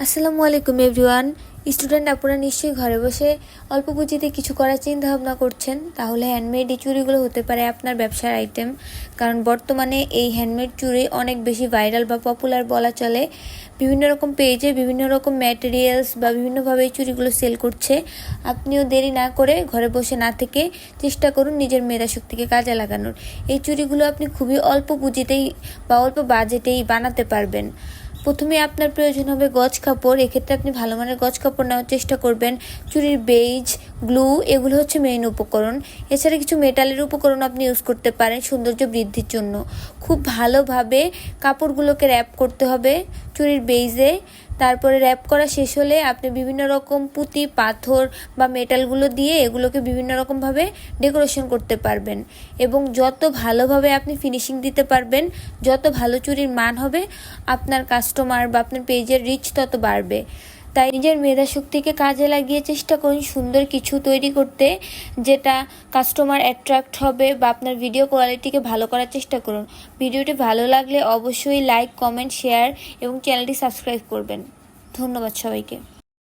আসসালামু আলাইকুম everyone. Student আপনারা নিশ্চয়ই ঘরে বসে অল্প পুঁজিতে কিছু করার চিন্তা ভাবনা করছেন, তাহলে হ্যান্ডমেড এই চুড়িগুলো হতে পারে আপনার ব্যবসার আইটেম। কারণ বর্তমানে এই হ্যান্ডমেড চুড়ি অনেক বেশি ভাইরাল বা পপুলার বলা চলে। বিভিন্ন রকম পেজে বিভিন্ন রকম ম্যাটেরিয়ালস বা বিভিন্নভাবে এই চুড়িগুলো সেল করছে। আপনিও দেরি না করে ঘরে বসে না থেকে চেষ্টা করুন নিজের মেধাশক্তিকে কাজে লাগানোর। এই চুড়িগুলো আপনি খুবই অল্প পুঁজিতেই বা অল্প বাজেটেই বানাতে পারবেন। প্রথমে আপনার প্রয়োজন হবে গজ কাপড়। এক্ষেত্রে আপনি ভালো মানের গজ কাপড় নেওয়ার চেষ্টা করবেন। চুড়ির বেজ, গ্লু এগুলো হচ্ছে মেইন উপকরণ। এছাড়া কিছু মেটালের উপকরণ আপনি ইউজ করতে পারেন সৌন্দর্য বৃদ্ধির জন্য। খুব ভালোভাবে কাপড়গুলোকে র্যাপ করতে হবে চুড়ির বেজে। তারপরে র্যাপ করা শেষ হলে আপনি বিভিন্ন রকম পুঁতি, পাথর বা মেটালগুলো দিয়ে এগুলোকে বিভিন্ন রকমভাবে ডেকোরেশন করতে পারবেন। এবং যত ভালোভাবে আপনি ফিনিশিং দিতে পারবেন, যত ভালো চুড়ির মান হবে, আপনার কাস্টমার বা আপনার পেজের রিচ তত বাড়বে। তাই নিজের মেধাশক্তিকে কাজে লাগিয়ে চেষ্টা করুন সুন্দর কিছু তৈরি করতে, যেটা কাস্টমার অ্যাট্রাক্ট হবে বা আপনার ভিডিও কোয়ালিটিকে ভালো করার চেষ্টা করুন। ভিডিওটি ভালো লাগলে অবশ্যই লাইক, কমেন্ট, শেয়ার এবং চ্যানেলটি সাবস্ক্রাইব করবেন। ধন্যবাদ সবাইকে।